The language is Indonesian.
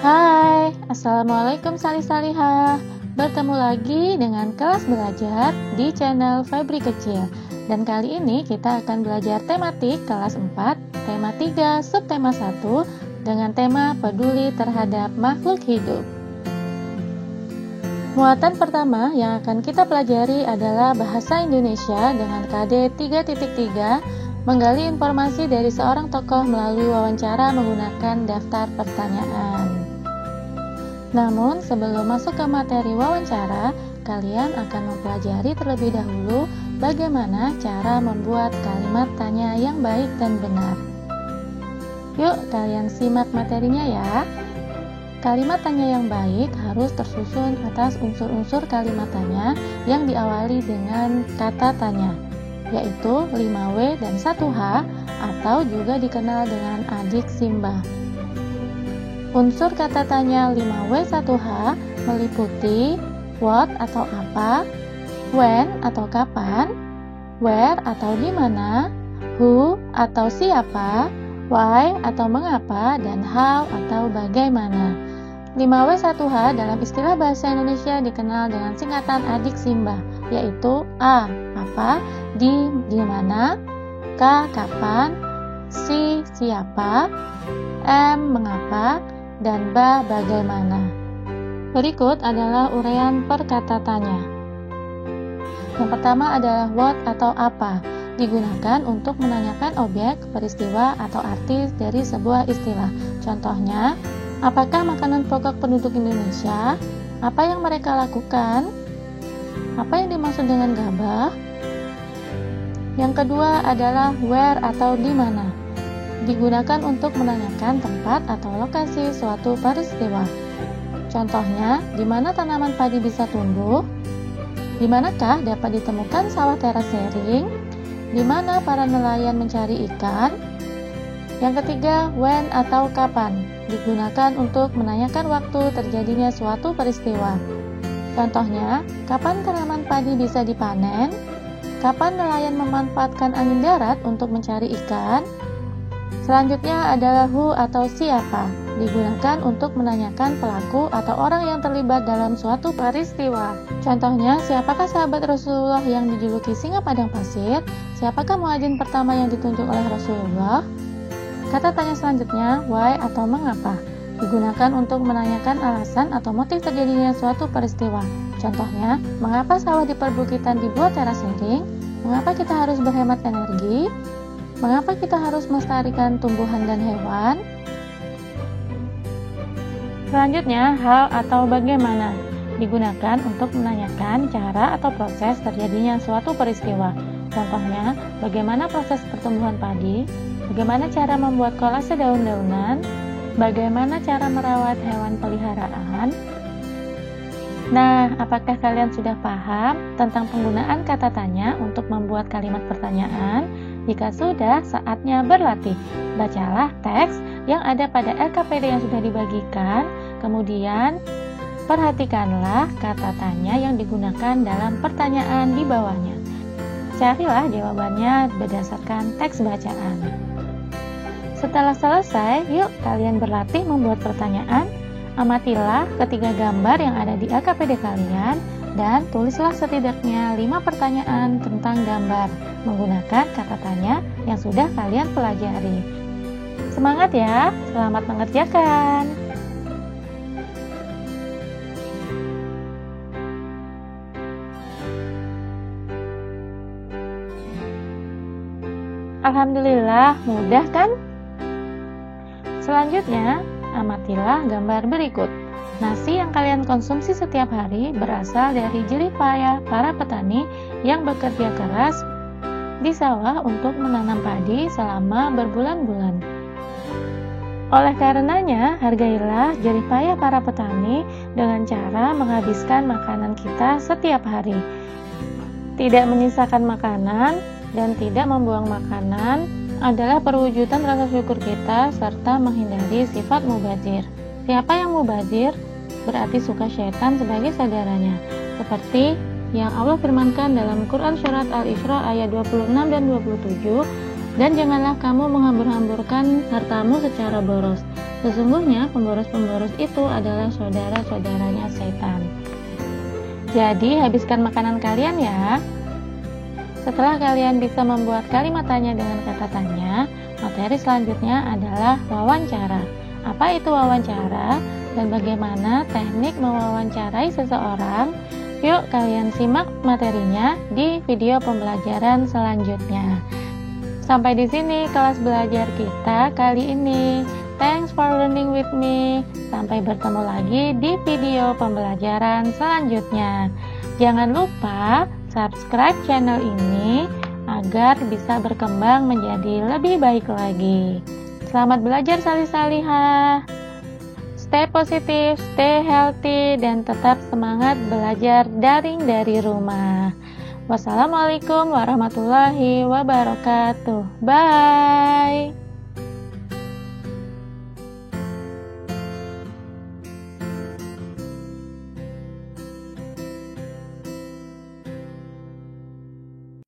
Hai, Assalamualaikum salih-salihah. Bertemu lagi dengan kelas belajar di channel Febri Kecil. Dan kali ini kita akan belajar tematik kelas 4, tema 3, subtema 1 dengan tema peduli terhadap makhluk hidup. Muatan pertama yang akan kita pelajari adalah bahasa Indonesia dengan KD 3.3, menggali informasi dari seorang tokoh melalui wawancara menggunakan daftar pertanyaan. Namun, sebelum masuk ke materi wawancara, kalian akan mempelajari terlebih dahulu bagaimana cara membuat kalimat tanya yang baik dan benar. Yuk, kalian simak materinya ya. Kalimat tanya yang baik harus tersusun atas unsur-unsur kalimat tanya yang diawali dengan kata tanya, yaitu 5W dan 1H atau juga dikenal dengan adik Simba. Unsur kata tanya 5W 1H meliputi what atau apa, when atau kapan, where atau di mana, who atau siapa, why atau mengapa, dan how atau bagaimana. 5W 1H dalam istilah bahasa Indonesia dikenal dengan singkatan adik Simba, yaitu A. apa, di mana, K. kapan, C. siapa, M. mengapa, dan bagaimana. Berikut adalah uraian perkata tanya. Yang pertama adalah what atau apa, digunakan untuk menanyakan objek, peristiwa, atau arti dari sebuah istilah. Contohnya, apakah makanan pokok penduduk Indonesia? Apa yang mereka lakukan? Apa yang dimaksud dengan gabah? Yang kedua adalah where atau di mana, digunakan untuk menanyakan tempat atau lokasi suatu peristiwa. Contohnya, di mana tanaman padi bisa tumbuh? Di manakah dapat ditemukan sawah terasering? Di mana para nelayan mencari ikan? Yang ketiga, when atau kapan, digunakan untuk menanyakan waktu terjadinya suatu peristiwa. Contohnya, kapan tanaman padi bisa dipanen? Kapan nelayan memanfaatkan angin darat untuk mencari ikan? Selanjutnya adalah who atau siapa, digunakan untuk menanyakan pelaku atau orang yang terlibat dalam suatu peristiwa. Contohnya, siapakah sahabat Rasulullah yang dijuluki singa padang pasir? Siapakah muadzin pertama yang ditunjuk oleh Rasulullah? Kata tanya selanjutnya, why atau mengapa, digunakan untuk menanyakan alasan atau motif terjadinya suatu peristiwa. Contohnya, mengapa sawah di perbukitan dibuat terasering? Mengapa kita harus berhemat energi? Mengapa kita harus melestarikan tumbuhan dan hewan? Selanjutnya, how atau bagaimana, digunakan untuk menanyakan cara atau proses terjadinya suatu peristiwa. Contohnya, bagaimana proses pertumbuhan padi, bagaimana cara membuat kolase daun-daunan, bagaimana cara merawat hewan peliharaan. Nah, apakah kalian sudah paham tentang penggunaan kata tanya untuk membuat kalimat pertanyaan? Jika sudah, saatnya berlatih. Bacalah teks yang ada pada LKPD yang sudah dibagikan, kemudian perhatikanlah kata tanya yang digunakan dalam pertanyaan di bawahnya. Carilah jawabannya berdasarkan teks bacaan. Setelah selesai, yuk kalian berlatih membuat pertanyaan. Amatilah ketiga gambar yang ada di LKPD kalian dan tulislah setidaknya 5 pertanyaan tentang gambar menggunakan kata tanya yang sudah kalian pelajari. Semangat ya, selamat mengerjakan. Alhamdulillah, mudah kan? Selanjutnya, amatilah gambar berikut. Nasi yang kalian konsumsi setiap hari berasal dari jerih payah para petani yang bekerja keras di sawah untuk menanam padi selama berbulan-bulan. Oleh karenanya, hargailah jerih payah para petani dengan cara menghabiskan makanan kita setiap hari. Tidak menyisakan makanan dan tidak membuang makanan adalah perwujudan rasa syukur kita serta menghindari sifat mubadzir. Siapa yang mubadzir? Berarti suka syaitan sebagai saudaranya. Seperti yang Allah firmankan dalam Quran Surat Al-Isra ayat 26 dan 27, dan janganlah kamu menghambur-hamburkan hartamu secara boros. Sesungguhnya pemboros-pemboros itu adalah saudara-saudaranya setan. Jadi habiskan makanan kalian ya. Setelah kalian bisa membuat kalimat tanya dengan kata tanya, materi selanjutnya adalah wawancara. Apa itu wawancara dan bagaimana teknik mewawancarai seseorang? Yuk kalian simak materinya di video pembelajaran selanjutnya. Sampai di sini kelas belajar kita kali ini. Thanks for learning with me. Sampai bertemu lagi di video pembelajaran selanjutnya. Jangan lupa subscribe channel ini agar bisa berkembang menjadi lebih baik lagi. Selamat belajar salih-salihah. Stay positif, stay healthy, dan tetap semangat belajar daring dari rumah. Wassalamualaikum warahmatullahi wabarakatuh. Bye.